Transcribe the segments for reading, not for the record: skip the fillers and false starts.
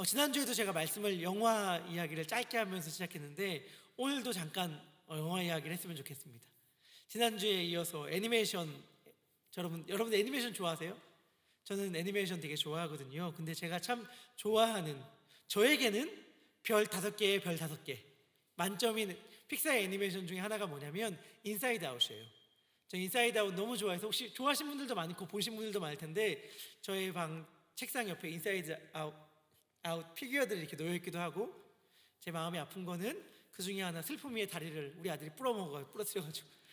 지난주에도 제가 말씀을 영화 이야기를 짧게 하면서 시작했는데 오늘도 잠깐 영화 이야기를 했으면 좋겠습니다. 지난주에 이어서 애니메이션, 여러분 애니메이션 좋아하세요? 저는 애니메이션 되게 좋아하거든요. 근데 제가 참 좋아하는, 저에게는 별 5개에 별 5개 만점인 픽사의 애니메이션 중에 하나가 뭐냐면 인사이드 아웃이에요. 저 인사이드 아웃 너무 좋아해서, 혹시 좋아하시는 분들도 많고 보신 분들도 많을 텐데 저희 방 책상 옆에 인사이드 아웃 피규어들이 이렇게 놓여있기도 하고, 제 마음이 아픈 거는 그 중에 하나 슬픔 위에 다리를 우리 아들이 부러뜨려가지고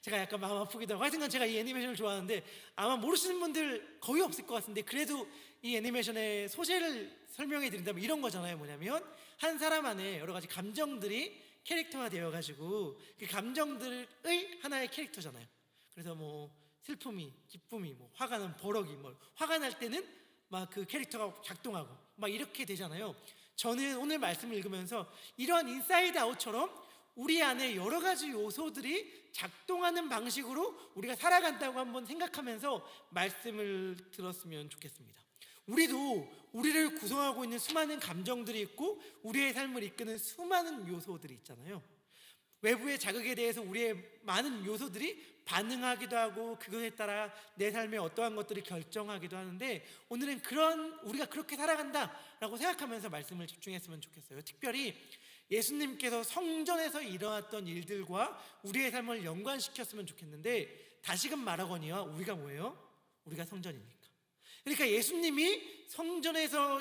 제가 약간 마음 아프기도 하고, 하여튼간 제가 이 애니메이션을 좋아하는데 아마 모르시는 분들 거의 없을 것 같은데, 그래도 이 애니메이션의 소재를 설명해 드린다면 이런 거잖아요. 뭐냐면 한 사람 안에 여러 가지 감정들이 캐릭터화 되어가지고 그 감정들의 하나의 캐릭터잖아요. 그래서 뭐 슬픔이, 기쁨이, 뭐 화가 나면 버럭이, 뭐 화가 날 때는 막 그 캐릭터가 작동하고 막 이렇게 되잖아요. 저는 오늘 말씀을 읽으면서 이러한 인사이드 아웃처럼 우리 안에 여러 가지 요소들이 작동하는 방식으로 우리가 살아간다고 한번 생각하면서 말씀을 들었으면 좋겠습니다. 우리도 우리를 구성하고 있는 수많은 감정들이 있고 우리의 삶을 이끄는 수많은 요소들이 있잖아요. 외부의 자극에 대해서 우리의 많은 요소들이 반응하기도 하고 그것에 따라 내 삶의 어떠한 것들을 결정하기도 하는데, 오늘은 우리가 그렇게 살아간다라고 생각하면서 말씀을 집중했으면 좋겠어요. 특별히 예수님께서 성전에서 일어났던 일들과 우리의 삶을 연관시켰으면 좋겠는데, 다시금 말하거니와 우리가 뭐예요? 우리가 성전이니까. 그러니까 예수님이 성전에서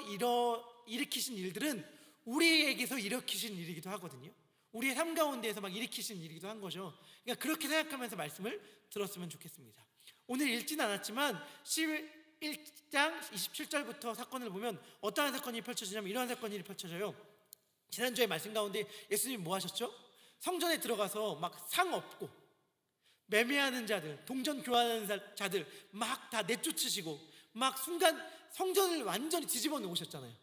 일으키신 일들은 우리에게서 일으키신 일이기도 하거든요. 우리의 삶 가운데에서 막 일으키신 일이기도 한 거죠. 그러니까 그렇게 생각하면서 말씀을 들었으면 좋겠습니다. 오늘 읽지는 않았지만 11장 27절부터 사건을 보면 어떠한 사건이 펼쳐지냐면 이러한 사건이 펼쳐져요. 지난주에 말씀 가운데 예수님이 뭐 하셨죠? 성전에 들어가서 막 상 업고 매매하는 자들, 동전 교환하는 자들 막 다 내쫓으시고 막 순간 성전을 완전히 뒤집어 놓으셨잖아요.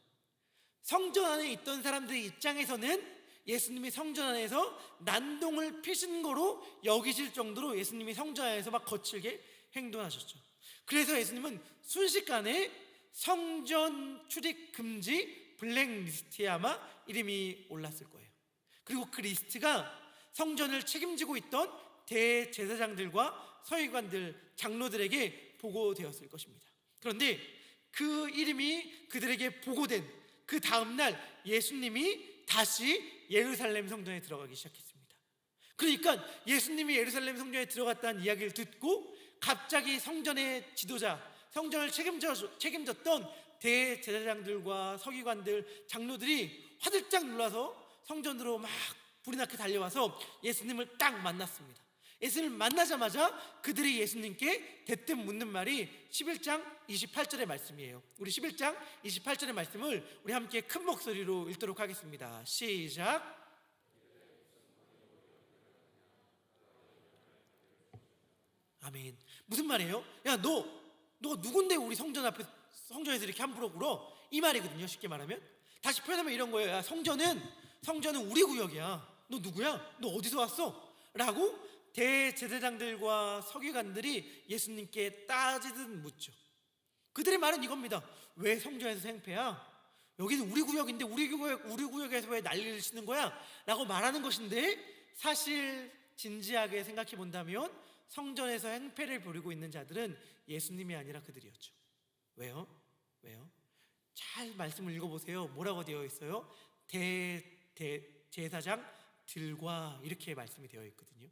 성전 안에 있던 사람들의 입장에서는 예수님이 성전 안에서 난동을 피신 거로 여기실 정도로 예수님이 성전 안에서 막 거칠게 행동하셨죠. 그래서 예수님은 순식간에 성전 출입 금지 블랙리스트에 아마 이름이 올랐을 거예요. 그리고 그 리스트가 성전을 책임지고 있던 대제사장들과 서기관들, 장로들에게 보고되었을 것입니다. 그런데 그 이름이 그들에게 보고된 그 다음날 예수님이 다시 예루살렘 성전에 들어가기 시작했습니다. 그러니까 예수님이 예루살렘 성전에 들어갔다는 이야기를 듣고 갑자기 성전의 지도자, 성전을 책임졌던 대제사장들과 서기관들, 장로들이 화들짝 놀라서 성전으로 막 불이 나게 달려와서 예수님을 딱 만났습니다. 예수님을 만나자마자 그들이 예수님께 대뜸 묻는 말이 11장 28절의 말씀이에요. 우리 11장 28절의 말씀을 우리 함께 큰 목소리로 읽도록 하겠습니다. 시작. 아멘. 무슨 말이에요? 야, 너 누군데 우리 성전에서 이렇게 함부로 굴어? 이 말이거든요. 쉽게 말하면. 다시 표현하면 이런 거예요. 야, 성전은 우리 구역이야. 너 누구야? 너 어디서 왔어? 라고 대제사장들과 서기관들이 예수님께 따지듯 묻죠. 그들의 말은 이겁니다. 왜 성전에서 행패야? 여기는 우리 구역인데 우리 구역에서 왜 난리를 치는 거야? 라고 말하는 것인데, 사실 진지하게 생각해 본다면 성전에서 행패를 부리고 있는 자들은 예수님이 아니라 그들이었죠. 왜요? 잘 말씀을 읽어보세요. 뭐라고 되어 있어요? 제사장들과 이렇게 말씀이 되어 있거든요.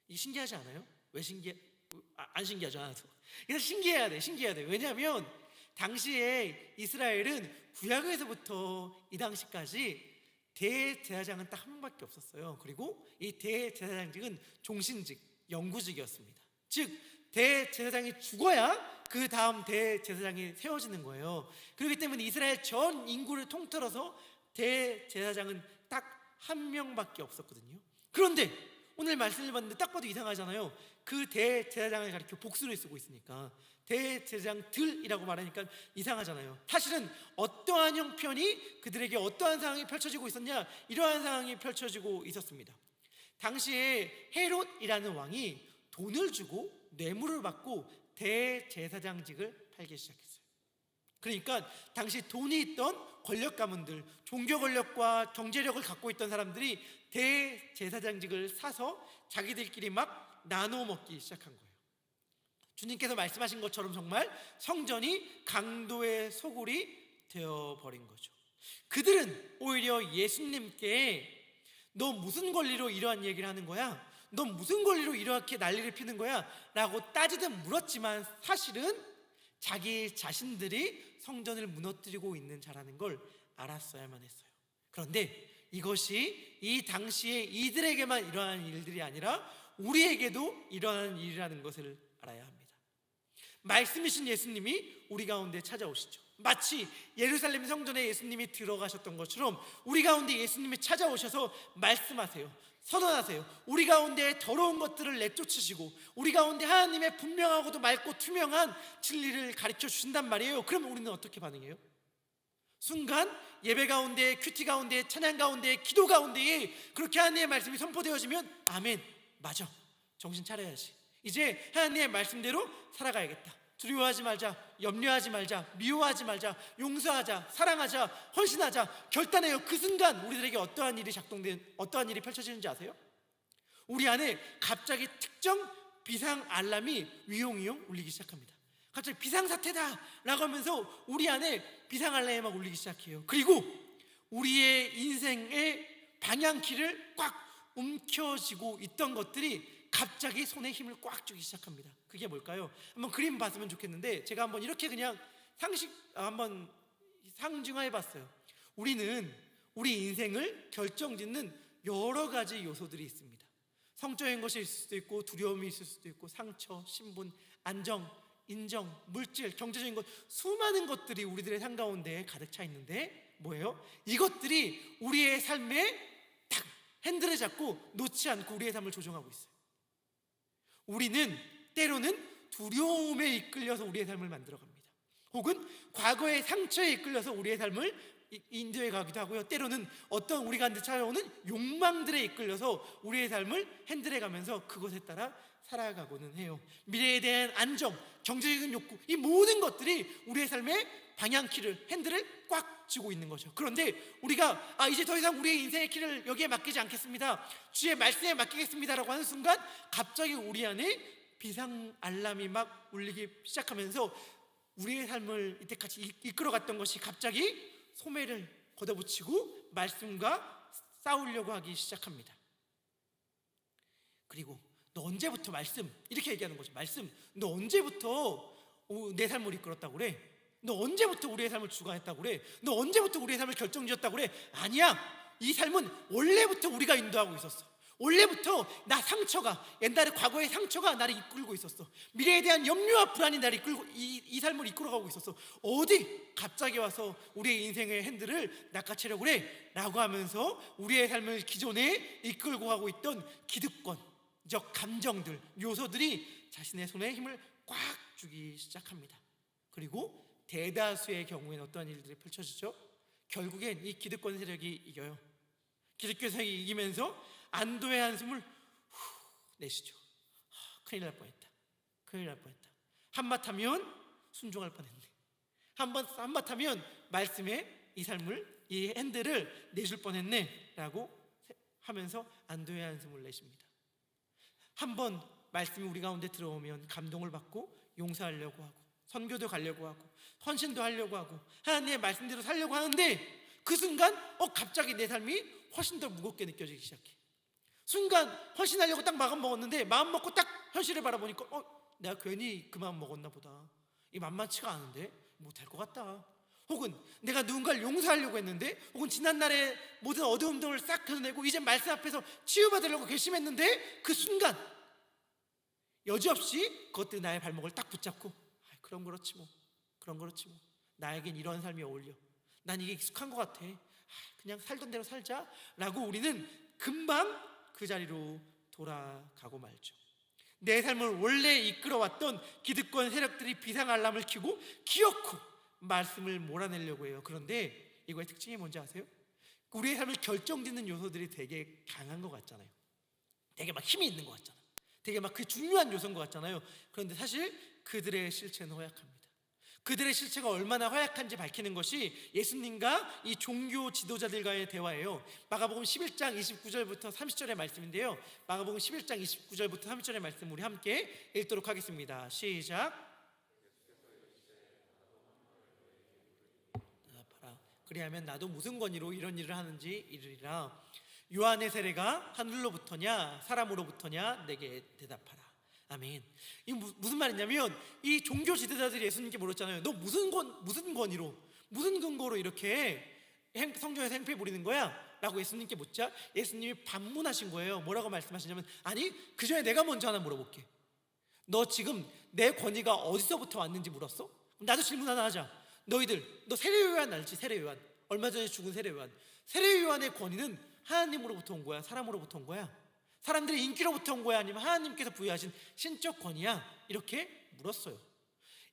이 신기하지 않아요? 왜 안 신기하죠? 않아도. 그래서 신기해야 돼. 왜냐하면 당시에 이스라엘은 구약에서부터 이 당시까지 대제사장은 딱 한 명밖에 없었어요. 그리고 이 대제사장직은 종신직, 영구직이었습니다. 즉 대제사장이 죽어야 그 다음 대제사장이 세워지는 거예요. 그렇기 때문에 이스라엘 전 인구를 통틀어서 대제사장은 딱 한 명밖에 없었거든요. 그런데 오늘 말씀을 봤는데 딱 봐도 이상하잖아요. 그 대제사장을 가리켜 복수를 쓰고 있으니까 대제사장들이라고 말하니까 이상하잖아요. 사실은 어떠한 형편이 그들에게 어떠한 상황이 펼쳐지고 있었냐, 이러한 상황이 펼쳐지고 있었습니다. 당시에 헤롯이라는 왕이 돈을 주고 뇌물을 받고 대제사장직을 팔기 시작했어요. 그러니까 당시 돈이 있던 권력 가문들, 종교 권력과 경제력을 갖고 있던 사람들이 대제사장직을 사서 자기들끼리 막 나눠 먹기 시작한 거예요. 주님께서 말씀하신 것처럼 정말 성전이 강도의 소굴이 되어버린 거죠. 그들은 오히려 예수님께 너 무슨 권리로 이러한 얘기를 하는 거야? 너 무슨 권리로 이렇게 난리를 피는 거야? 라고 따지듯 물었지만 사실은 자기 자신들이 성전을 무너뜨리고 있는 자라는 걸 알았어야만 했어요. 그런데 이것이 이 당시에 이들에게만 일어나는 일들이 아니라 우리에게도 일어나는 일이라는 것을 알아야 합니다. 말씀이신 예수님이 우리 가운데 찾아오시죠. 마치 예루살렘 성전에 예수님이 들어가셨던 것처럼 우리 가운데 예수님이 찾아오셔서 말씀하세요. 선언하세요. 우리 가운데 더러운 것들을 내쫓으시고 우리 가운데 하나님의 분명하고도 맑고 투명한 진리를 가르쳐 주신단 말이에요. 그러면 우리는 어떻게 반응해요? 순간 예배 가운데, 큐티 가운데, 찬양 가운데, 기도 가운데에 그렇게 하나님의 말씀이 선포되어지면 아멘, 맞아, 정신 차려야지, 이제 하나님의 말씀대로 살아가야겠다. 두려워하지 말자, 염려하지 말자, 미워하지 말자, 용서하자, 사랑하자, 헌신하자, 결단해요. 그 순간 우리들에게 어떠한 일이 펼쳐지는지 아세요? 우리 안에 갑자기 특정 비상 알람이 위용위용 울리기 시작합니다. 갑자기 비상사태다 라고 하면서 우리 안에 비상 알람이 막 울리기 시작해요. 그리고 우리의 인생의 방향키를 꽉 움켜쥐고 있던 것들이 갑자기 손에 힘을 꽉 주기 시작합니다. 그게 뭘까요? 한번 그림 봤으면 좋겠는데 제가 한번 이렇게 그냥 한번 상징화해 봤어요. 우리는 우리 인생을 결정짓는 여러 가지 요소들이 있습니다. 성적인 것이 있을 수도 있고, 두려움이 있을 수도 있고, 상처, 신분, 안정, 인정, 물질, 경제적인 것, 수많은 것들이 우리들의 삶 가운데 가득 차 있는데 뭐예요? 이것들이 우리의 삶에 딱 핸들을 잡고 놓지 않고 우리의 삶을 조종하고 있어요. 우리는 때로는 두려움에 이끌려서 우리의 삶을 만들어갑니다. 혹은 과거의 상처에 이끌려서 우리의 삶을 인도해 가기도 하고요. 때로는 어떤 우리가 찾아오는 욕망들에 이끌려서 우리의 삶을 핸들해 가면서 그것에 따라 살아가고는 해요. 미래에 대한 안정, 경제적인 욕구, 이 모든 것들이 우리의 삶의 방향키를, 핸들을 꽉 쥐고 있는 거죠. 그런데 우리가 이제 더 이상 우리의 인생의 키를 여기에 맡기지 않겠습니다, 주의 말씀에 맡기겠습니다라고 하는 순간 갑자기 우리 안에 비상 알람이 막 울리기 시작하면서 우리의 삶을 이때까지 이끌어갔던 것이 갑자기 소매를 걷어붙이고 말씀과 싸우려고 하기 시작합니다. 그리고 너 언제부터 말씀, 이렇게 얘기하는 거죠. 말씀, 너 언제부터 내 삶을 이끌었다고 그래? 너 언제부터 우리의 삶을 주관했다고 그래? 너 언제부터 우리의 삶을 결정지었다고 그래? 아니야, 이 삶은 원래부터 우리가 인도하고 있었어. 원래부터 나 상처가, 옛날에 과거의 상처가 나를 이끌고 있었어. 미래에 대한 염려와 불안이 나를 이끌고 이 삶을 이끌어가고 있었어. 어디 갑자기 와서 우리의 인생의 핸들을 낚아채려고 그래? 라고 하면서 우리의 삶을 기존에 이끌고 가고 있던 기득권적 감정들, 요소들이 자신의 손에 힘을 꽉 주기 시작합니다. 그리고 대다수의 경우에는 어떠한 일들이 펼쳐지죠? 결국엔 이 기득권 세력이 이겨요. 기득권 세력이 이기면서 안도의 한숨을 내쉬죠. 큰일 날 뻔했다. 큰일 날 뻔했다. 한마타면 순종할 뻔했네. 한마타면 말씀에 이 삶을, 이 핸들을 내줄 뻔했네 라고 하면서 안도의 한숨을 내쉽니다. 한번 말씀이 우리 가운데 들어오면 감동을 받고 용서하려고 하고, 선교도 가려고 하고, 헌신도 하려고 하고, 하나님의 말씀대로 살려고 하는데 그 순간 갑자기 내 삶이 훨씬 더 무겁게 느껴지기 시작해. 순간 헌신하려고 딱 마음 먹었는데 마음 먹고 딱 현실을 바라보니까 내가 괜히 그 마음 먹었나 보다. 이 만만치가 않은데 못할 것 같다. 혹은 내가 누군가를 용서하려고 했는데, 혹은 지난날의 모든 어두움들을 싹 걷어내고 이제 말씀 앞에서 치유받으려고 결심했는데 그 순간 여지없이 그것들이 나의 발목을 딱 붙잡고 그럼 그렇지 뭐, 그럼 그렇지 뭐, 나에겐 이런 삶이 어울려, 난 이게 익숙한 것 같아, 그냥 살던 대로 살자 라고 우리는 금방 그 자리로 돌아가고 말죠. 내 삶을 원래 이끌어왔던 기득권 세력들이 비상 알람을 켜고 기어코 말씀을 몰아내려고 해요. 그런데 이거의 특징이 뭔지 아세요? 우리의 삶을 결정짓는 요소들이 되게 강한 것 같잖아요. 되게 막 힘이 있는 것 같잖아요. 되게 막 그 중요한 요소인 것 같잖아요. 그런데 사실 그들의 실체는 허약합니다. 그들의 실체가 얼마나 허약한지 밝히는 것이 예수님과 이 종교 지도자들과의 대화예요. 마가복음 11장 29절부터 30절의 말씀인데요, 마가복음 11장 29절부터 30절의 말씀 우리 함께 읽도록 하겠습니다. 시작. 그리하면 나도 무슨 권위로 이런 일을 하는지 이르리라. 요한의 세례가 하늘로부터냐 사람으로부터냐 내게 대답하라. 아멘. 이 무슨 말이냐면, 이 종교 지도자들이 예수님께 물었잖아요. 너 무슨 권위로, 무슨 근거로 이렇게 성경에서 행패 부리는 거야? 라고 예수님께 묻자 예수님이 반문하신 거예요. 뭐라고 말씀하시냐면, 아니, 그 전에 내가 먼저 하나 물어볼게. 너 지금 내 권위가 어디서부터 왔는지 물었어? 그럼 나도 질문 하나 하자. 너 세례요한 알지? 세례요한, 얼마 전에 죽은 세례요한. 세례요한의 권위는 하나님으로부터 온 거야, 사람으로부터 온 거야? 사람들의 인기로부터 온 거야, 아니면 하나님께서 부여하신 신적 권위야? 이렇게 물었어요.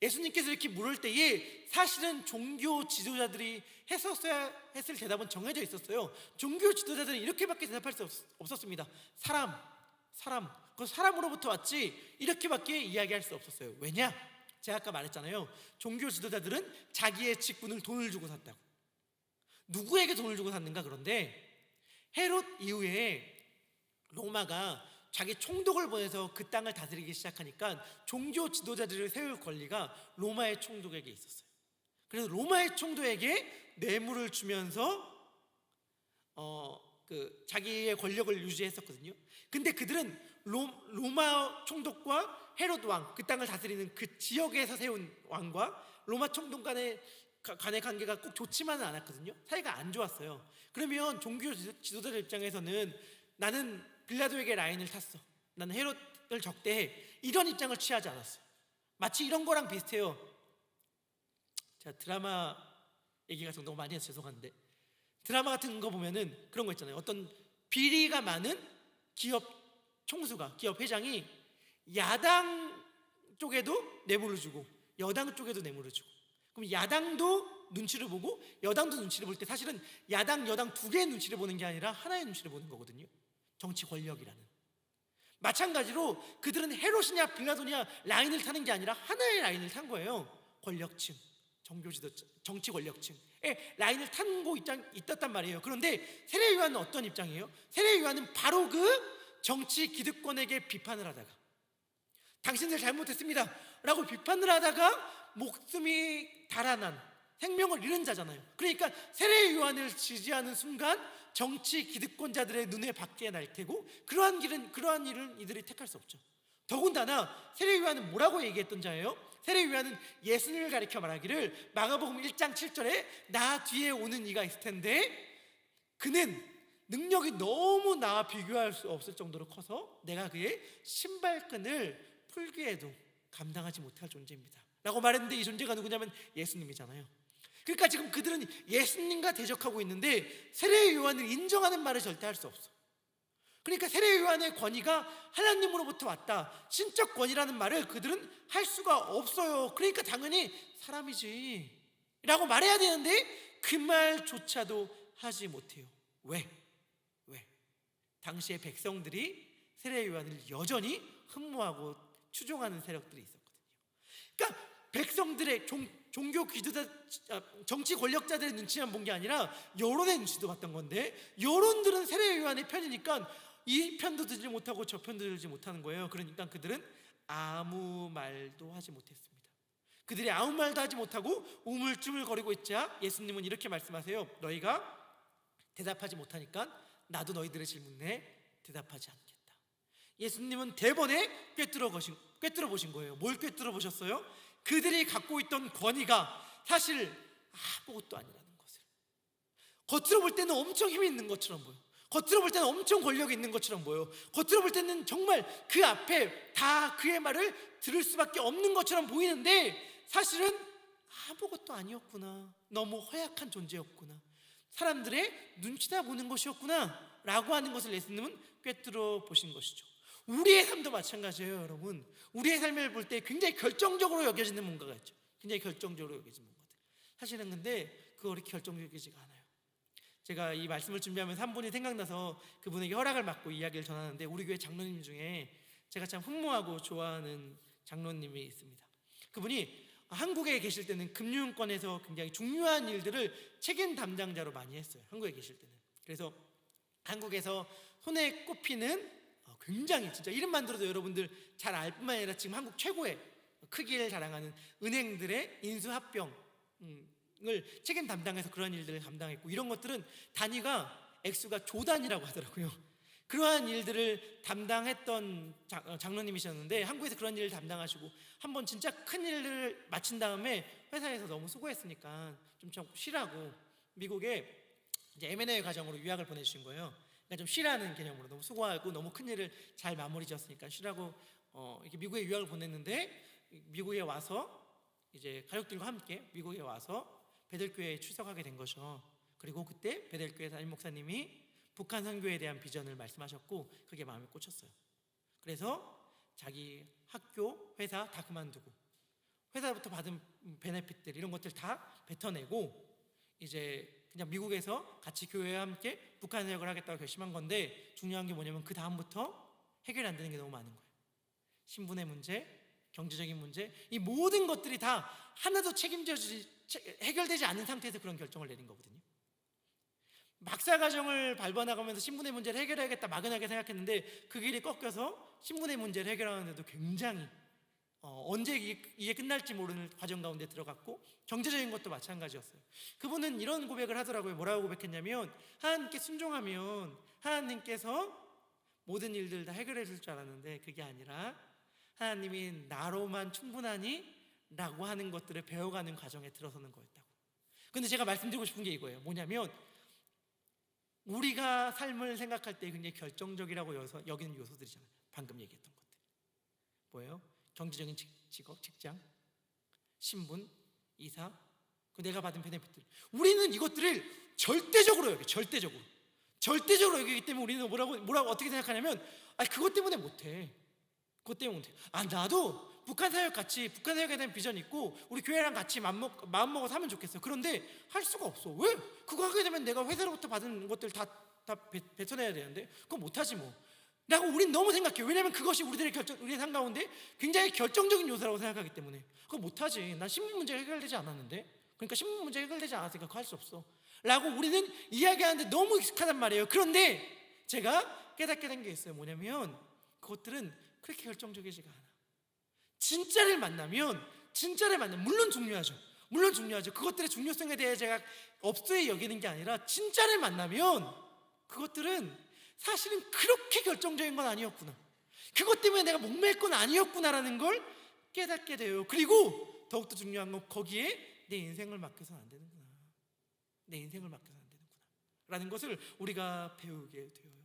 예수님께서 이렇게 물을 때에 사실은 종교 지도자들이 했을 대답은 정해져 있었어요. 종교 지도자들은 이렇게밖에 대답할 수 없었습니다. 그건 사람으로부터 왔지, 이렇게밖에 이야기할 수 없었어요. 왜냐? 제가 아까 말했잖아요. 종교 지도자들은 자기의 직분을 돈을 주고 샀다고. 누구에게 돈을 주고 샀는가? 그런데 헤롯 이후에 로마가 자기 총독을 보내서 그 땅을 다스리기 시작하니까 종교 지도자들을 세울 권리가 로마의 총독에게 있었어요. 그래서 로마의 총독에게 뇌물을 주면서 자기의 권력을 유지했었거든요. 근데 그들은 로마 총독과 헤롯 왕, 그 땅을 다스리는 그 지역에서 세운 왕과 로마 총독 간의 관계가 꼭 좋지만은 않았거든요. 사이가 안 좋았어요. 그러면 종교 지도자들 입장에서는 나는 빌라도에게 라인을 탔어, 나는 헤롯을 적대해, 이런 입장을 취하지 않았어요. 마치 이런 거랑 비슷해요. 제가 드라마 얘기 같은 거 너무 많이 해서 죄송한데, 드라마 같은 거 보면은 그런 거 있잖아요. 어떤 비리가 많은 기업 총수가, 기업 회장이 야당 쪽에도 뇌물을 주고 여당 쪽에도 뇌물을 주고, 그럼 야당도 눈치를 보고 여당도 눈치를 볼 때 사실은 야당, 여당 두 개의 눈치를 보는 게 아니라 하나의 눈치를 보는 거거든요. 정치 권력이라는. 마찬가지로 그들은 헤롯이냐 빌라도냐 라인을 타는 게 아니라 하나의 라인을 탄 거예요. 권력층, 정치 권력층의 라인을 탄 거 있었단 말이에요. 그런데 세례 요한은 어떤 입장이에요? 세례 요한은 바로 그 정치 기득권에게 비판을 하다가, 당신들 잘못했습니다 라고 비판을 하다가 목숨이 달아난, 생명을 잃은 자잖아요. 그러니까 세례 요한을 지지하는 순간 정치 기득권자들의 눈에 밖에 날 테고, 그러한 일은 이들이 택할 수 없죠. 더군다나 세례 요한은 뭐라고 얘기했던 자예요? 세례 요한은 예수님을 가리켜 말하기를, 마가복음 1장 7절에 나 뒤에 오는 이가 있을 텐데 그는 능력이 너무 나와 비교할 수 없을 정도로 커서 내가 그의 신발끈을 풀기에도 감당하지 못할 존재입니다 라고 말했는데, 이 존재가 누구냐면 예수님이잖아요. 그러니까 지금 그들은 예수님과 대적하고 있는데 세례 요한을 인정하는 말을 절대 할 수 없어. 그러니까 세례 요한의 권위가 하나님으로부터 왔다, 신적 권위라는 말을 그들은 할 수가 없어요. 그러니까 당연히 사람이지 라고 말해야 되는데 그 말조차도 하지 못해요. 왜? 당시의 백성들이 세례 요한을 여전히 흠모하고 추종하는 세력들이 있었거든요. 그러니까 백성들의 종교 기도자, 정치 권력자들의 눈치만 본 게 아니라 여론의 눈치도 봤던 건데, 여론들은 세례 요한의 편이니까 이 편도 들지 못하고 저 편도 들지 못하는 거예요. 그러니까 그들은 아무 말도 하지 못했습니다. 그들이 아무 말도 하지 못하고 우물쭈물거리고 있자 예수님은 이렇게 말씀하세요. 너희가 대답하지 못하니까 나도 너희들의 질문에 대답하지 않겠다. 예수님은 대번에 꿰뚫어 보신 거예요. 뭘 꿰뚫어 보셨어요? 그들이 갖고 있던 권위가 사실 아무것도 아니라는 것을. 겉으로 볼 때는 엄청 힘이 있는 것처럼 보여. 겉으로 볼 때는 엄청 권력이 있는 것처럼 보여. 겉으로 볼 때는 정말 그 앞에 다 그의 말을 들을 수밖에 없는 것처럼 보이는데 사실은 아무것도 아니었구나, 너무 허약한 존재였구나, 사람들의 눈치나 보는 것이었구나 라고 하는 것을 예수님은 꿰뚫어 보신 것이죠. 우리의 삶도 마찬가지예요, 여러분. 우리의 삶을 볼 때 굉장히 결정적으로 여겨지는 뭔가가 있죠. 굉장히 결정적으로 여겨지는 뭔가들. 사실은 근데 그거 그렇게 결정적이지가 않아요. 제가 이 말씀을 준비하면서 한 분이 생각나서 그분에게 허락을 받고 이야기를 전하는데, 우리 교회 장로님 중에 제가 참 흠모하고 좋아하는 장로님이 있습니다. 그분이 한국에 계실 때는 금융권에서 굉장히 중요한 일들을 책임 담당자로 많이 했어요. 한국에 계실 때는. 그래서 한국에서 손에 꼽히는 굉장히 진짜 이름만 들어도 여러분들 잘 알 뿐만 아니라 지금 한국 최고의 크기를 자랑하는 은행들의 인수합병을 책임 담당해서 그런 일들을 담당했고, 이런 것들은 단위가 액수가 조 단위라고 하더라고요. 그러한 일들을 담당했던 장로님이셨는데, 한국에서 그런 일을 담당하시고 한번 진짜 큰 일을 마친 다음에 회사에서 너무 수고했으니까 좀 쉬라고 미국에 이제 M&A 과정으로 유학을 보내주신 거예요. 그러니까 좀 쉬라는 개념으로, 너무 수고하고 너무 큰 일을 잘 마무리 지었으니까 쉬라고 이렇게 미국에 유학을 보냈는데, 미국에 와서 이제 가족들과 함께 미국에 와서 베델교회에 출석하게 된 거죠. 그리고 그때 베델교회 담임 목사님이 북한 선교에 대한 비전을 말씀하셨고, 그게 마음에 꽂혔어요. 그래서 자기 학교, 회사 다 그만두고 회사부터 받은 베네핏들 이런 것들 다 뱉어내고 이제 그냥 미국에서 같이 교회와 함께 북한 사역을 하겠다고 결심한 건데, 중요한 게 뭐냐면 그 다음부터 해결이 안 되는 게 너무 많은 거예요. 신분의 문제, 경제적인 문제, 이 모든 것들이 다 하나도 해결되지 않은 상태에서 그런 결정을 내린 거거든요. 막사 과정을 밟아나가면서 신분의 문제를 해결해야겠다 막연하게 생각했는데, 그 길이 꺾여서 신분의 문제를 해결하는데도 굉장히 언제 이게 끝날지 모르는 과정 가운데 들어갔고, 경제적인 것도 마찬가지였어요. 그분은 이런 고백을 하더라고요. 뭐라고 고백했냐면, 하나님께 순종하면 하나님께서 모든 일들 다 해결해 줄 줄 알았는데 그게 아니라 하나님이 나로만 충분하니? 라고 하는 것들을 배워가는 과정에 들어서는 거였다고. 근데 제가 말씀드리고 싶은 게 이거예요. 뭐냐면, 우리가 삶을 생각할 때 굉장히 결정적이라고 여기는 요소들이잖아요. 방금 얘기했던 것들. 뭐예요? 경제적인 직업, 직장, 신분, 이사, 내가 받은 베네핏들. 우리는 이것들을 절대적으로 여겨요. 절대적으로 여기기 때문에 우리는 뭐라고 어떻게 생각하냐면, 그것 때문에 못해. 그것 때문에 못해. 나도 북한 사역에 대한 비전이 있고 우리 교회랑 같이 마음 먹어서 하면 좋겠어. 그런데 할 수가 없어. 왜? 그거 하게 되면 내가 회사로부터 받은 것들 다 뱉어내야 되는데 그거 못하지 뭐 라고 우린 너무 생각해요. 왜냐면 그것이 우리의 삶 가운데 굉장히 결정적인 요소라고 생각하기 때문에. 그거 못하지. 난 신분 문제가 해결되지 않았는데, 그러니까 신분 문제가 해결되지 않았으니까 그거 할 수 없어 라고 우리는 이야기하는데 너무 익숙하단 말이에요. 그런데 제가 깨닫게 된 게 있어요. 뭐냐면, 그것들은 그렇게 결정적이지가 않아. 진짜를 만나면 물론 중요하죠. 그것들의 중요성에 대해 제가 업소에 여기는 게 아니라, 진짜를 만나면 그것들은 사실은 그렇게 결정적인 건 아니었구나, 그것 때문에 내가 목맬 건 아니었구나라는 걸 깨닫게 돼요. 그리고 더욱더 중요한 건, 거기에 내 인생을 맡겨서는 안 되는구나 라는 것을 우리가 배우게 돼요.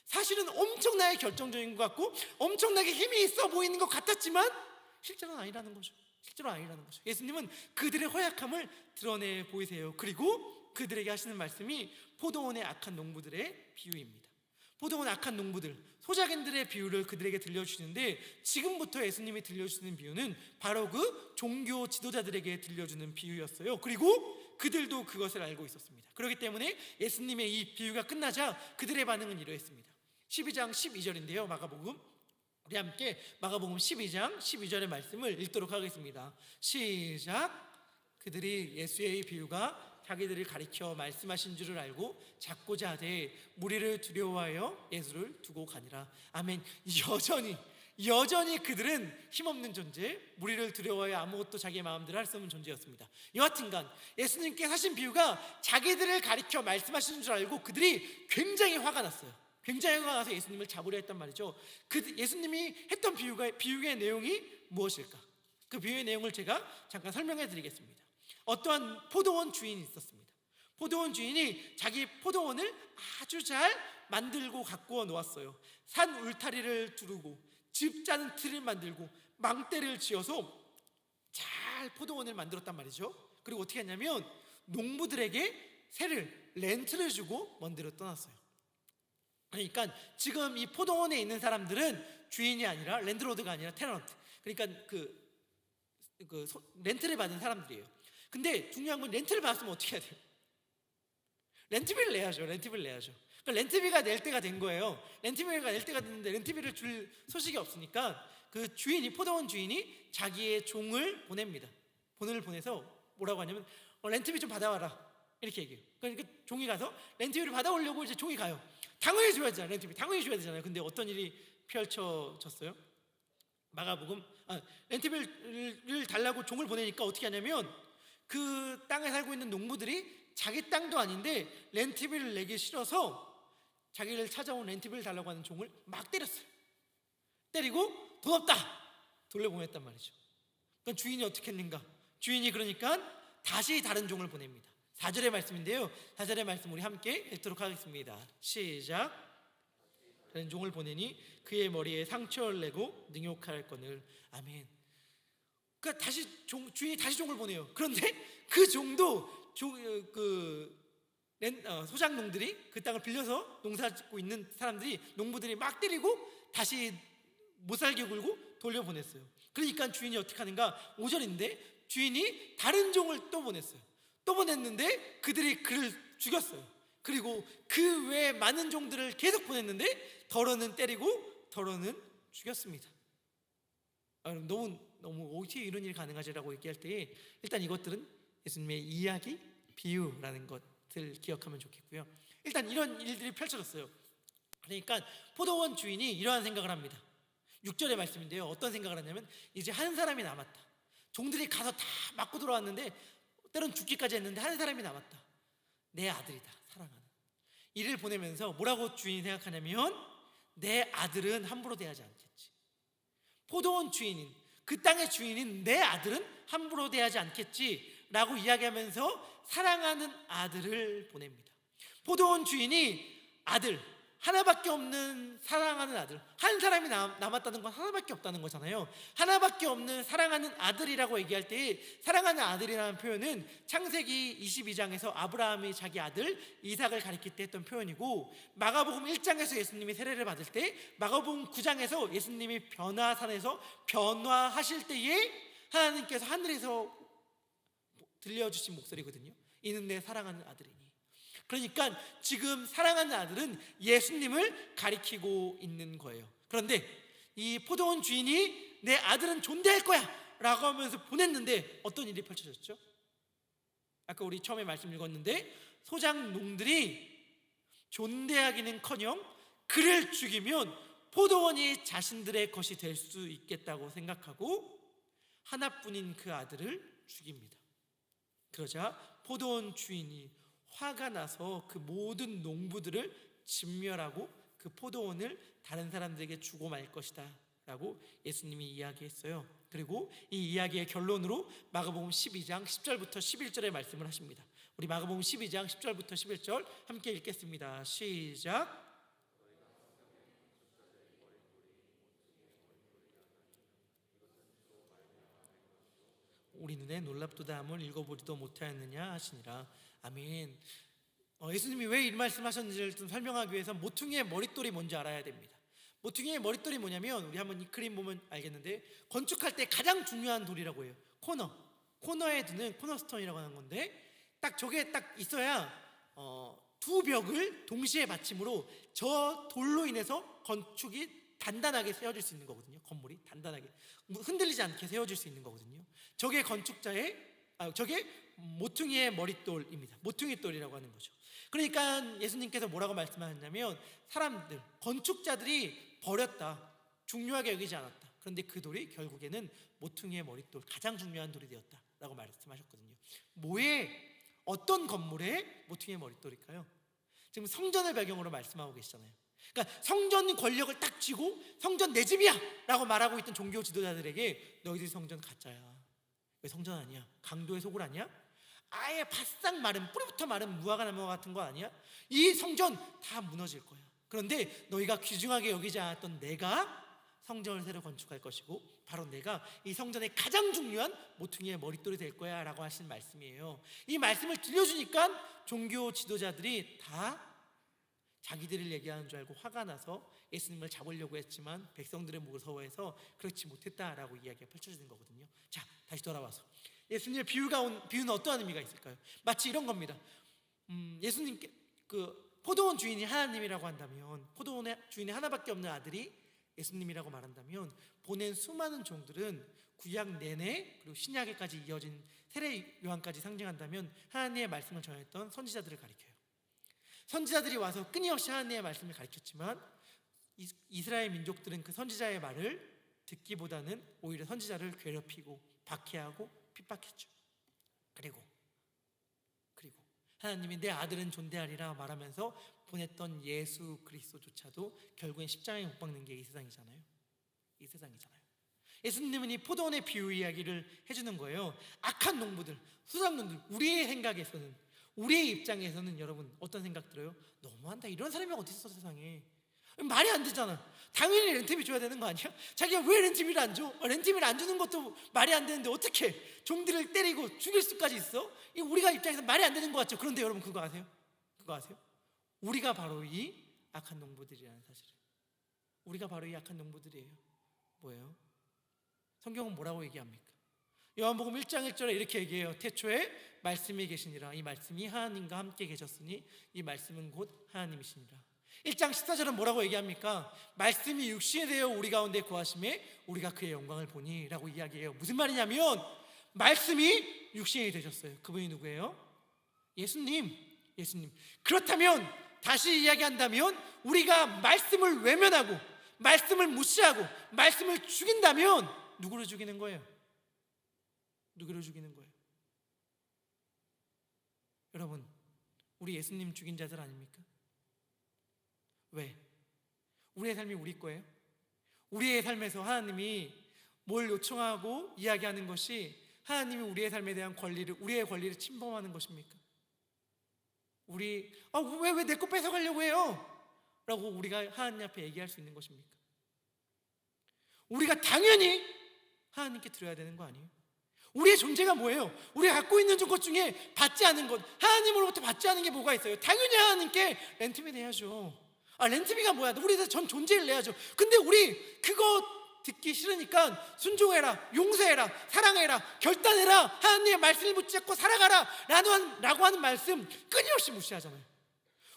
사실은 엄청나게 결정적인 것 같고 엄청나게 힘이 있어 보이는 것 같았지만 실제로는 아니라는 거죠. 예수님은 그들의 허약함을 드러내 보이세요. 그리고 그들에게 하시는 말씀이 포도원의 악한 농부들의 비유입니다. 포도원 악한 농부들, 소작인들의 비유를 그들에게 들려주시는데, 지금부터 예수님이 들려주시는 비유는 바로 그 종교 지도자들에게 들려주는 비유였어요. 그리고 그들도 그것을 알고 있었습니다. 그렇기 때문에 예수님의 이 비유가 끝나자 그들의 반응은 이러했습니다. 12장 12절인데요 마가복음, 우리 함께 마가복음 12장 12절의 말씀을 읽도록 하겠습니다. 시작. 그들이 예수의 비유가 자기들을 가리켜 말씀하신 줄을 알고 잡고자 하되 무리를 두려워하여 예수를 두고 가니라. 아멘. 여전히 그들은 힘없는 존재, 무리를 두려워하여 아무것도 자기의 마음대로 할 수 없는 존재였습니다. 여하튼간 예수님께 하신 비유가 자기들을 가리켜 말씀하시는 줄 알고 그들이 굉장히 화가 났어요. 예수님을 잡으려 했단 말이죠. 예수님이 했던 비유의 내용이 무엇일까? 그 비유의 내용을 제가 잠깐 설명해 드리겠습니다. 어떠한 포도원 주인이 있었습니다. 포도원 주인이 자기 포도원을 아주 잘 만들고 가꾸어 놓았어요. 산 울타리를 두르고 집 짜는 틀을 만들고 망대를 지어서 잘 포도원을 만들었단 말이죠. 그리고 어떻게 했냐면 농부들에게 렌트를 주고 먼 데로 떠났어요. 그러니까 지금 이 포도원에 있는 사람들은 주인이 아니라, 랜드로드가 아니라 테넌트, 그러니까 렌트를 받은 사람들이에요. 근데 중요한 건, 렌트를 받았으면 어떻게 해야 돼요? 렌트비를 내야죠. 그러니까 렌트비가 낼 때가 된 거예요. 렌트비가 낼 때가 됐는데 렌트비를 줄 소식이 없으니까 그 포도원 주인이 자기의 종을 보냅니다. 본을 보내서 뭐라고 하냐면 렌트비 좀 받아와라 이렇게 얘기해요. 그러니까 종이 가서 렌트비를 받아오려고 이제 종이 가요. 당연히 줘야 되잖아요. 렌트비 당연히 줘야 되잖아요. 근데 어떤 일이 펼쳐졌어요? 마가복음 렌트비를 달라고 종을 보내니까 어떻게 하냐면 그 땅에 살고 있는 농부들이 자기 땅도 아닌데 렌트비를 내기 싫어서 자기를 찾아온 렌트비를 달라고 하는 종을 막 때렸어요. 때리고 돈 없다 돌려보냈단 말이죠. 그럼 주인이 어떻게 했는가? 주인이 그러니까 다시 다른 종을 보냅니다. 4절의 말씀인데요, 4절의 말씀 우리 함께 읽도록 하겠습니다. 시작. 다른 종을 보내니 그의 머리에 상처를 내고 능욕할거늘. 아멘. 그러니까 다시 주인이 다시 종을 보내요. 그런데 그 종도 소작농들이 그 땅을 빌려서 농사짓고 있는 사람들이 농부들이 막 때리고 다시 못살게 굴고 돌려보냈어요. 그러니까 주인이 어떻게 하는가? 5절인데 주인이 다른 종을 또 보냈어요. 또 보냈는데 그들이 그를 죽였어요. 그리고 그 외에 많은 종들을 계속 보냈는데 더러는 때리고 더러는 죽였습니다. 너무 어떻게 이런 일이 가능하지라고 얘기할 때 일단 이것들은 예수님의 이야기, 비유라는 것을 기억하면 좋겠고요. 일단 이런 일들이 펼쳐졌어요. 그러니까 포도원 주인이 이러한 생각을 합니다. 6절의 말씀인데요, 어떤 생각을 하냐면 이제 한 사람이 남았다. 종들이 가서 다 맞고 들어왔는데 때론 죽기까지 했는데 한 사람이 남았다. 내 아들이다, 사랑하는. 이를 보내면서 뭐라고 주인이 생각하냐면 내 아들은 함부로 대하지 않겠지. 포도원 주인인, 그 땅의 주인인 내 아들은 함부로 대하지 않겠지 라고 이야기하면서 사랑하는 아들을 보냅니다. 포도원 주인이 아들, 하나밖에 없는 사랑하는 아들, 한 사람이 남았다는 건 하나밖에 없다는 거잖아요. 하나밖에 없는 사랑하는 아들이라고 얘기할 때 사랑하는 아들이라는 표현은 창세기 22장에서 아브라함이 자기 아들 이삭을 가리킬 때 했던 표현이고, 마가복음 1장에서 예수님이 세례를 받을 때, 마가복음 9장에서 예수님이 변화산에서 변화하실 때에 하나님께서 하늘에서 들려주신 목소리거든요. 이는 내 사랑하는 아들이니. 그러니까 지금 사랑하는 아들은 예수님을 가리키고 있는 거예요. 그런데 이 포도원 주인이 내 아들은 존대할 거야 라고 하면서 보냈는데 어떤 일이 펼쳐졌죠? 아까 우리 처음에 말씀 읽었는데 소작농들이 존대하기는커녕 그를 죽이면 포도원이 자신들의 것이 될 수 있겠다고 생각하고 하나뿐인 그 아들을 죽입니다. 그러자 포도원 주인이 화가 나서 그 모든 농부들을 진멸하고 그 포도원을 다른 사람들에게 주고 말 것이다 라고 예수님이 이야기했어요. 그리고 이 이야기의 결론으로 마가복음 12장 10절부터 11절의 말씀을 하십니다. 우리 마가복음 12장 10절부터 11절 함께 읽겠습니다. 시작. 우리 눈에 놀랍도다함을 읽어보지도 못하였느냐 하시니라. 아멘. 예수님이 왜 이 말씀하셨는지를 좀 설명하기 위해서 모퉁이의 머릿돌이 뭔지 알아야 됩니다. 모퉁이의 머릿돌이 뭐냐면 우리 한번 이 그림 보면 알겠는데 건축할 때 가장 중요한 돌이라고 해요. 코너에 두는 코너스톤이라고 하는 건데 딱 저게 딱 있어야 두 벽을 동시에 받침으로 저 돌로 인해서 건축이 단단하게 세워질 수 있는 거거든요. 건물이 단단하게 흔들리지 않게 세워질 수 있는 거거든요. 저게 저게 모퉁이의 머릿돌입니다. 모퉁이돌이라고 하는 거죠. 그러니까 예수님께서 뭐라고 말씀하셨냐면 사람들, 건축자들이 버렸다, 중요하게 여기지 않았다. 그런데 그 돌이 결국에는 모퉁이의 머릿돌, 가장 중요한 돌이 되었다라고 말씀하셨거든요. 어떤 건물의 모퉁이의 머릿돌일까요? 지금 성전을 배경으로 말씀하고 계시잖아요. 그러니까 성전 권력을 딱 쥐고 성전 내 집이야 라고 말하고 있던 종교 지도자들에게 너희들이 성전 가짜야, 왜 성전 아니야, 강도의 소굴 아니야, 아예 바싹 마른 뿌리부터 마른 무화과나무 같은 거 아니야, 이 성전 다 무너질 거야. 그런데 너희가 귀중하게 여기지 않았던 내가 성전을 새로 건축할 것이고 바로 내가 이 성전의 가장 중요한 모퉁이의 머릿돌이 될 거야 라고 하신 말씀이에요. 이 말씀을 들려주니까 종교 지도자들이 다 자기들을 얘기하는 줄 알고 화가 나서 예수님을 잡으려고 했지만 백성들을 무서워해서 그렇지 못했다라고 이야기가 펼쳐지는 거거든요. 자, 다시 돌아와서 예수님의 비유는 어떠한 의미가 있을까요? 마치 이런 겁니다. 예수님께 그 포도원 주인이 하나님이라고 한다면 포도원의 주인이 하나밖에 없는 아들이 예수님이라고 말한다면 보낸 수많은 종들은 구약 내내 그리고 신약에까지 이어진 세례 요한까지 상징한다면 하나님의 말씀을 전했던 선지자들을 가리켜요. 선지자들이 와서 끊임없이 하나님의 말씀을 가르쳤지만 이스라엘 민족들은 그 선지자의 말을 듣기보다는 오히려 선지자를 괴롭히고 박해하고 핍박했죠. 그리고 하나님이 내 아들은 존대하리라 말하면서 보냈던 예수 그리스도조차도 결국엔 십자가에 못 박는 게 이 세상이잖아요. 예수님은 이 포도원의 비유 이야기를 해주는 거예요. 악한 농부들, 수장농들, 우리의 생각에서는, 우리의 입장에서는 여러분 어떤 생각 들어요? 너무한다. 이런 사람이 어디 있어 세상에. 말이 안 되잖아. 당연히 렌트비 줘야 되는 거 아니야? 자기가 왜 렌트비를 안 줘? 렌트비를 안 주는 것도 말이 안 되는데 어떻게 종들을 때리고 죽일 수까지 있어? 이 우리가 입장에서 말이 안 되는 것 같죠? 그런데 여러분 그거 아세요? 우리가 바로 이 악한 농부들이라는 사실을. 우리가 바로 이 악한 농부들이에요. 뭐예요? 성경은 뭐라고 얘기합니까? 요한복음 1장 1절에 이렇게 얘기해요. 태초에 말씀이 계시니라. 이 말씀이 하나님과 함께 계셨으니 이 말씀은 곧 하나님이시니라. 1장 14절은 뭐라고 얘기합니까? 말씀이 육신이 되어 우리 가운데 거하심에 우리가 그의 영광을 보니 라고 이야기해요. 무슨 말이냐면 말씀이 육신이 되셨어요. 그분이 누구예요? 예수님. 그렇다면 다시 이야기한다면 우리가 말씀을 외면하고 말씀을 무시하고 말씀을 죽인다면 누구를 죽이는 거예요? 여러분, 우리 예수님 죽인 자들 아닙니까? 왜? 우리의 삶이 우리 거예요? 우리의 삶에서 하나님이 뭘 요청하고 이야기하는 것이 하나님이 우리의 삶에 대한 우리의 권리를 침범하는 것입니까? 왜 내 거 뺏어가려고 해요? 라고 우리가 하나님 앞에 얘기할 수 있는 것입니까? 우리가 당연히 하나님께 드려야 되는 거 아니에요? 우리의 존재가 뭐예요? 우리가 갖고 있는 것 중에 받지 않은 것, 하나님으로부터 받지 않은 게 뭐가 있어요? 당연히 하나님께 렌트비 내야죠. 렌트비가 뭐야? 우리도 전 존재를 내야죠. 근데 우리 그거 듣기 싫으니까 순종해라, 용서해라, 사랑해라, 결단해라, 하나님의 말씀을 붙잡고 살아가라 라고 하는 말씀 끊임없이 무시하잖아요.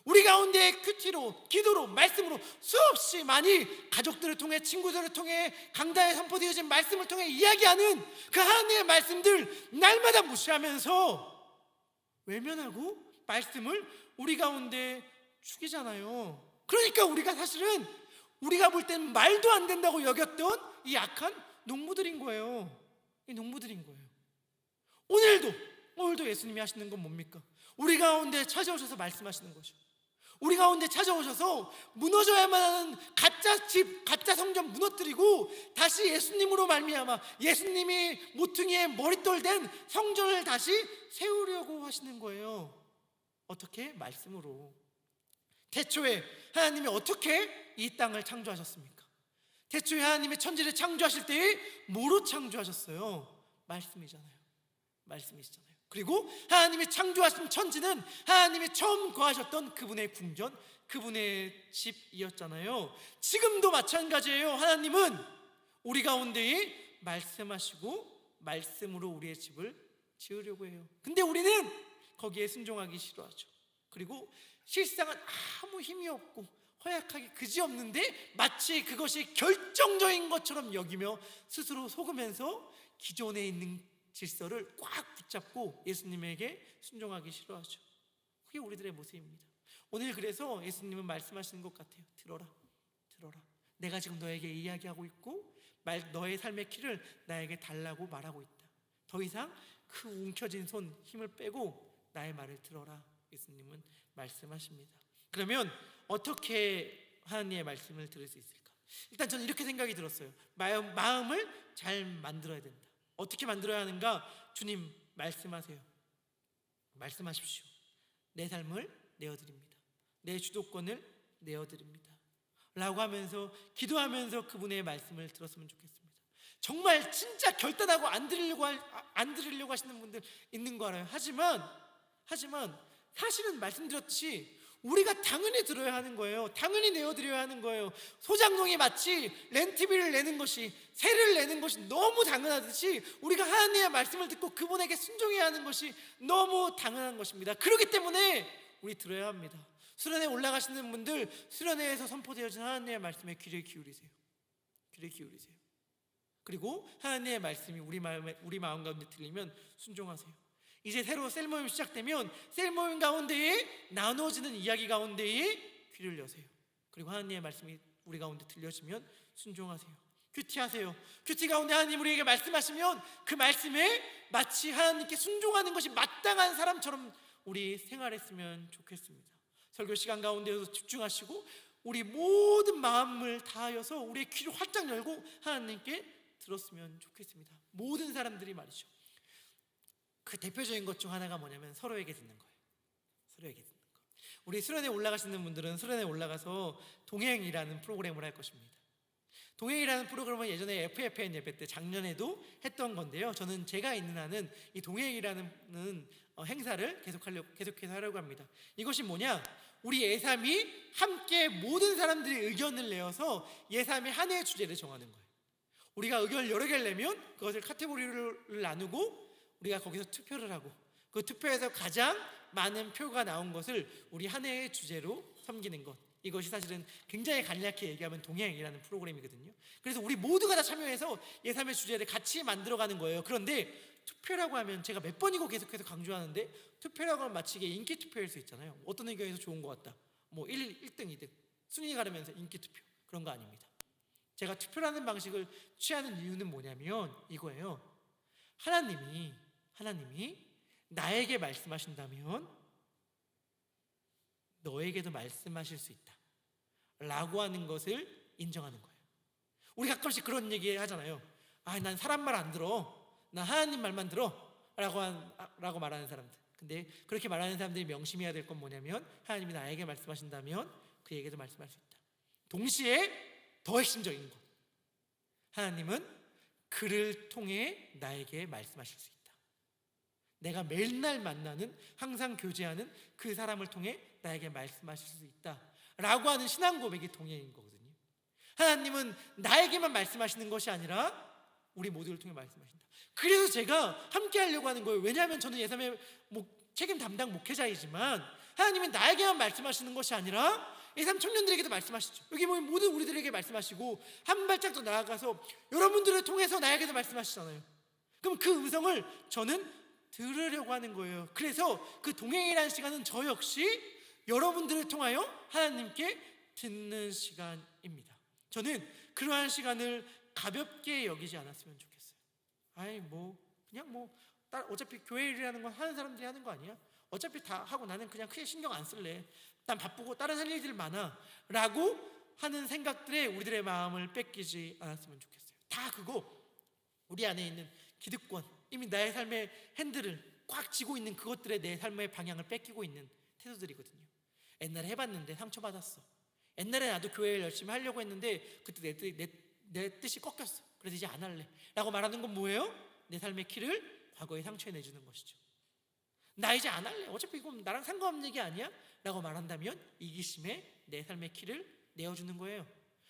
우리 가운데 큐티로, 기도로, 말씀으로 수없이 많이 가족들을 통해, 친구들을 통해, 강단에 선포되어진 말씀을 통해 이야기하는 그 하나님의 말씀들 날마다 무시하면서 외면하고 말씀을 우리 가운데 죽이잖아요. 그러니까 우리가 사실은 우리가 볼 때는 말도 안 된다고 여겼던 이 악한 농부들인 거예요. 오늘도 예수님이 하시는 건 뭡니까? 우리 가운데 찾아오셔서 말씀하시는 거죠. 우리 가운데 찾아오셔서 무너져야만 하는 가짜 집, 가짜 성전 무너뜨리고 다시 예수님으로 말미암아 예수님이 모퉁이에 머릿돌 된 성전을 다시 세우려고 하시는 거예요. 어떻게? 말씀으로. 태초에 하나님이 어떻게 이 땅을 창조하셨습니까? 태초에 하나님이 천지를 창조하실 때에 뭐로 창조하셨어요? 말씀이시잖아요. 그리고 하나님이 창조하신 천지는 하나님이 처음 거하셨던 그분의 궁전, 그분의 집이었잖아요. 지금도 마찬가지예요. 하나님은 우리 가운데에 말씀하시고 말씀으로 우리의 집을 지으려고 해요. 근데 우리는 거기에 순종하기 싫어하죠. 그리고 실상은 아무 힘이 없고 허약하기 그지없는데 마치 그것이 결정적인 것처럼 여기며 스스로 속으면서 기존에 있는 질서를 꽉 붙잡고 예수님에게 순종하기 싫어하죠. 그게 우리들의 모습입니다. 오늘 그래서 예수님은 말씀하시는 것 같아요. 들어라. 내가 지금 너에게 이야기하고 있고 너의 삶의 키를 나에게 달라고 말하고 있다. 더 이상 그 움켜진 손 힘을 빼고 나의 말을 들어라. 예수님은 말씀하십니다. 그러면 어떻게 하나님의 말씀을 들을 수 있을까? 일단 저는 이렇게 생각이 들었어요. 마음을 잘 만들어야 된다. 어떻게 만들어야 하는가? 주님 말씀하세요. 말씀하십시오. 내 삶을 내어드립니다. 내 주도권을 내어드립니다 라고 하면서 기도하면서 그분의 말씀을 들었으면 좋겠습니다. 정말 진짜 결단하고 안 들으려고 하시는 분들 있는 거 알아요. 하지만 사실은 말씀드렸듯이 우리가 당연히 들어야 하는 거예요. 당연히 내어드려야 하는 거예요. 소장농이 마치 렌트비를 내는 것이, 세를 내는 것이 너무 당연하듯이 우리가 하나님의 말씀을 듣고 그분에게 순종해야 하는 것이 너무 당연한 것입니다. 그렇기 때문에 우리 들어야 합니다. 수련회 올라가시는 분들, 수련회에서 선포되어진 하나님의 말씀에 귀를 기울이세요. 귀를 기울이세요. 그리고 하나님의 말씀이 우리 마음 가운데 들리면 순종하세요. 이제 새로 셀 모임 시작되면 셀 모임 가운데에 나누어지는 이야기 가운데에 귀를 여세요. 그리고 하나님의 말씀이 우리 가운데 들려지면 순종하세요. 큐티하세요. 큐티 가운데 하나님 우리에게 말씀하시면 그 말씀에 마치 하나님께 순종하는 것이 마땅한 사람처럼 우리 생활했으면 좋겠습니다. 설교 시간 가운데서 집중하시고 우리 모든 마음을 다하여서 우리의 귀를 활짝 열고 하나님께 들었으면 좋겠습니다. 모든 사람들이 말이죠. 그 대표적인 것 중 하나가 뭐냐면 서로에게 듣는 거예요. 서로에게 듣는 거. 우리 수련회 올라가시는 분들은 수련회 올라가서 동행이라는 프로그램을 할 것입니다. 동행이라는 프로그램은 예전에 FFN 예배 때 작년에도 했던 건데요. 저는 제가 있는 한은 이 동행이라는 행사를 계속해서 하려고 합니다. 이것이 뭐냐? 우리 예삼이 함께 모든 사람들이 의견을 내어서 예삼의 한 해의 주제를 정하는 거예요. 우리가 의견을 여러 개를 내면 그것을 카테고리를 나누고 우리가 거기서 투표를 하고 그 투표에서 가장 많은 표가 나온 것을 우리 한 해의 주제로 섬기는 것, 이것이 사실은 굉장히 간략히 얘기하면 동행이라는 프로그램이거든요. 그래서 우리 모두가 다 참여해서 예삼의 주제를 같이 만들어가는 거예요. 그런데 투표라고 하면 제가 몇 번이고 계속해서 강조하는데 투표라고 하면 마치 이게 인기 투표일 수 있잖아요. 어떤 의견에서 좋은 것 같다, 뭐 1등 2등 순위 가르면서 인기 투표, 그런 거 아닙니다. 제가 투표라는 방식을 취하는 이유는 뭐냐면 이거예요. 하나님이 나에게 말씀하신다면 너에게도 말씀하실 수 있다 라고 하는 것을 인정하는 거예요. 우리 가끔씩 그런 얘기 하잖아요. 난 사람 말 안 들어, 나 하나님 말만 들어 라고 말하는 사람들. 근데 그렇게 말하는 사람들이 명심해야 될 건 뭐냐면 하나님이 나에게 말씀하신다면 그에게도 말씀할 수 있다. 동시에 더 핵심적인 것, 하나님은 그를 통해 나에게 말씀하실 수 있다. 내가 매일날 만나는, 항상 교제하는 그 사람을 통해 나에게 말씀하실 수 있다 라고 하는 신앙 고백이 동행인 거거든요. 하나님은 나에게만 말씀하시는 것이 아니라 우리 모두를 통해 말씀하신다. 그래서 제가 함께 하려고 하는 거예요. 왜냐하면 저는 예삼의 책임 담당 목회자이지만 하나님은 나에게만 말씀하시는 것이 아니라 예삼 청년들에게도 말씀하시죠. 여기 모인 모든 우리들에게 말씀하시고 한 발짝 더 나아가서 여러분들을 통해서 나에게도 말씀하시잖아요. 그럼 그 음성을 저는 들으려고 하는 거예요. 그래서 그 동행이라는 시간은 저 역시 여러분들을 통하여 하나님께 듣는 시간입니다. 저는 그러한 시간을 가볍게 여기지 않았으면 좋겠어요. 어차피 교회 일이라는 건 하는 사람들이 하는 거 아니야? 어차피 다 하고 나는 그냥 크게 신경 안 쓸래, 난 바쁘고 다른 할 일들 많아 라고 하는 생각들에 우리들의 마음을 뺏기지 않았으면 좋겠어요. 다 그거 우리 안에 있는 기득권, 이미 나의 삶의 핸들을 꽉 쥐고 있는 그것들에 내 삶의 방향을 뺏기고 있는 태도들이거든요. 옛날에 해봤는데 상처받았어. 옛날에 나도 교회를 열심히 하려고 했는데 그때 내 뜻이 꺾였어. 그래서 이제 안 할래 라고 말하는 건 뭐예요? 내 삶의 키를 과거의 상처에 내주는 것이죠. 나 이제 안 할래, 어차피 이건 나랑 상관없는 얘기 아니야 라고 말한다면 이기심에 내 삶의 키를 내어주는 거예요.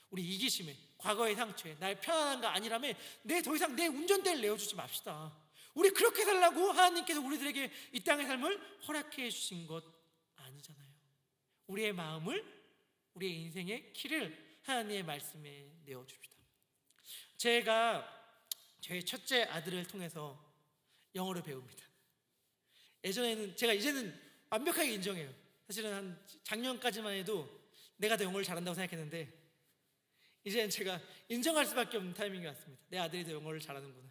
우리 이기심에, 과거의 상처에, 나의 편안함과 안일함에 더 이상 내 운전대를 내어주지 맙시다. 우리 그렇게 살라고 하나님께서 우리들에게 이 땅의 삶을 허락해 주신 것 아니잖아요. 우리의 마음을, 우리의 인생의 키를 하나님의 말씀에 내어줍시다. 제가 저희 첫째 아들을 통해서 영어를 배웁니다. 이제는 완벽하게 인정해요. 사실은 한 작년까지만 해도 내가 더 영어를 잘한다고 생각했는데 이제는 제가 인정할 수밖에 없는 타이밍이 왔습니다. 내 아들이 더 영어를 잘하는구나.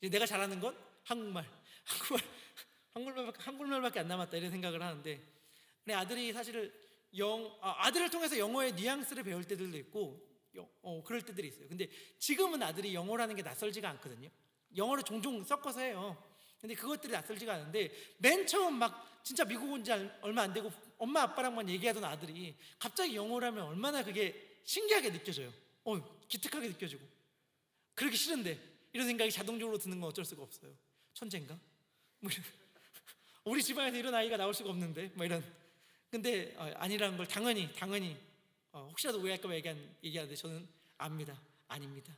이제 내가 잘하는 건 한국말밖에 안 남았다 이런 생각을 하는데, 내 아들이 사실 아들을 통해서 영어의 뉘앙스를 배울 때들도 있고 그럴 때들이 있어요. 근데 지금은 아들이 영어라는 게 낯설지가 않거든요. 영어를 종종 섞어서 해요. 근데 그것들이 낯설지가 않은데 맨 처음 진짜 미국 온 지 얼마 안 되고 엄마 아빠랑만 얘기하던 아들이 갑자기 영어를 하면 얼마나 그게 신기하게 느껴져요. 기특하게 느껴지고. 그러기 싫은데 이런 생각이 자동적으로 드는 건 어쩔 수가 없어요. 천재인가? 우리 집안에서 이런 아이가 나올 수가 없는데 이런. 근데 아니라는 걸 당연히 혹시라도 오해할까 봐 얘기하는데 저는 압니다. 아닙니다.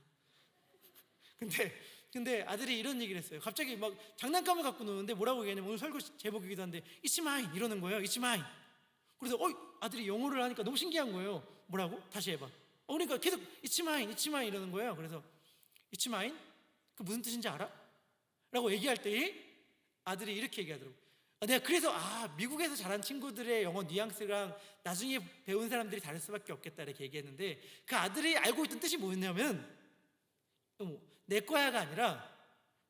근데 아들이 이런 얘기를 했어요. 갑자기 장난감을 갖고 노는데 뭐라고 얘기하냐면, 오늘 설교 제목이기도 한데 It's mine 이러는 거예요. It's mine. 그래서 아들이 영어를 하니까 너무 신기한 거예요. 뭐라고? 다시 해봐. 그러니까 계속 It's mine, It's mine 이러는 거예요. 그래서 It's mine? 그 무슨 뜻인지 알아? 라고 얘기할 때 아들이 이렇게 얘기하더라고. 내가 그래서 미국에서 자란 친구들의 영어 뉘앙스랑 나중에 배운 사람들이 다를 수밖에 없겠다 이렇게 얘기했는데, 그 아들이 알고 있던 뜻이 뭐였냐면 내 거야가 아니라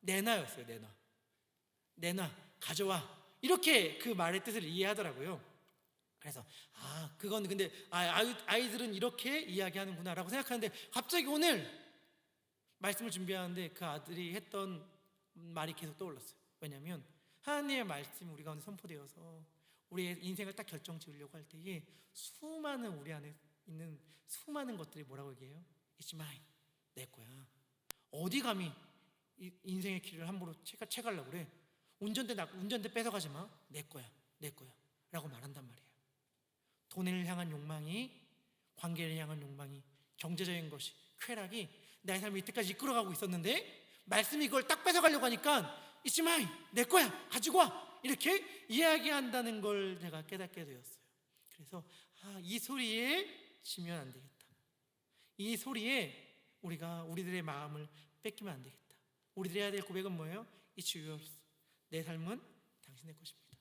내놔였어요. 내놔, 가져와, 이렇게 그 말의 뜻을 이해하더라고요. 그래서 그건 근데 아이들은 이렇게 이야기하는구나 라고 생각하는데, 갑자기 오늘 말씀을 준비하는데 그 아들이 했던 말이 계속 떠올랐어요. 왜냐하면 하나님의 말씀이 우리 가운데 선포되어서 우리의 인생을 딱 결정 지으려고 할 때에 수많은 우리 안에 있는 수많은 것들이 뭐라고 얘기해요? It's mine, 내 거야. 어디 감히 인생의 길을 함부로 채가려고 그래? 운전대 뺏어가지 마. 내 거야 라고 말한단 말이에요. 돈을 향한 욕망이, 관계를 향한 욕망이, 경제적인 것이, 쾌락이 나의 삶을 이때까지 이끌어가고 있었는데, 말씀이 이걸 딱 뺏어가려고 하니까 It's mine, 내 거야, 가지고 와, 이렇게 이야기한다는 걸 제가 깨닫게 되었어요. 그래서 이 소리에 지면 안 되겠다. 이 소리에 우리들의 마음을 뺏기면 안 되겠다. 우리들이 해야 될 고백은 뭐예요? It's yours. 내 삶은 당신의 것입니다.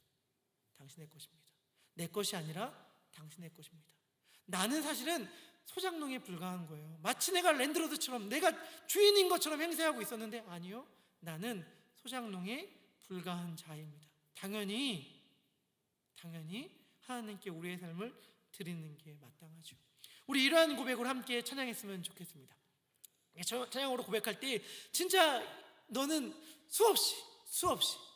당신의 것입니다. 내 것이 아니라 당신의 것입니다. 나는 사실은 소장농에 불과한 거예요. 마치 내가 랜드로드처럼 내가 주인인 것처럼 행세하고 있었는데, 아니요, 나는 소장농에 불과한 자입니다. 당연히 하나님께 우리의 삶을 드리는 게 마땅하죠. 우리 이러한 고백으로 함께 찬양했으면 좋겠습니다. 찬양으로 고백할 때 진짜 너는 수없이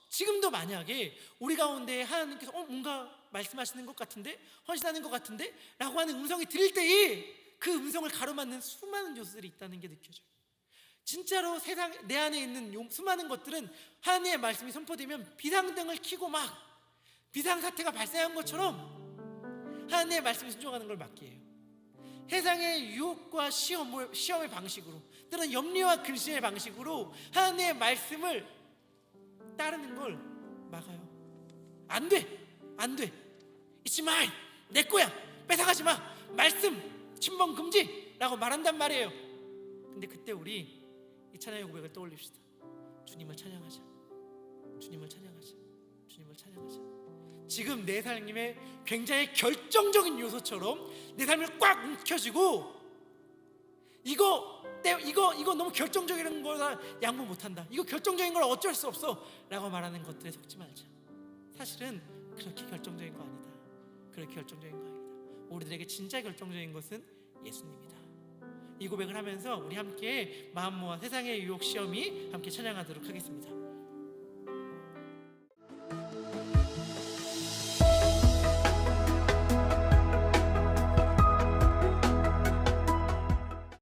지금도 만약에 우리 가운데 하나님께서 뭔가 말씀하시는 것 같은데, 헌신하는 것 같은데 라고 하는 음성이 들릴 때에 그 음성을 가로막는 수많은 요소들이 있다는 게 느껴져요. 진짜로 내 안에 있는 수많은 것들은 하나님의 말씀이 선포되면 비상등을 켜고 막 비상사태가 발생한 것처럼 하나님의 말씀에 순종하는 걸 막게 해요. 세상의 유혹과 시험의 방식으로, 또는 염려와 근심의 방식으로 하나님의 말씀을 따르는 걸 막아요. 안 돼. It's mine, 내 거야, 뺏어가지 마, 말씀 침범 금지라고 말한단 말이에요. 근데 그때 우리 이 찬양의 고백을 떠올립시다. 주님을 찬양하자. 지금 내 삶의 굉장히 결정적인 요소처럼 내 삶을 꽉 움켜쥐고 이거 너무 결정적인 거라 양보 못한다, 이거 결정적인 걸 어쩔 수 없어 라고 말하는 것들에 속지 말자. 사실은 그렇게 결정적인 거 아니다. 우리들에게 진짜 결정적인 것은 예수님이다. 이 고백을 하면서 우리 함께 마음 모아 세상의 유혹 시험이 함께 찬양하도록 하겠습니다.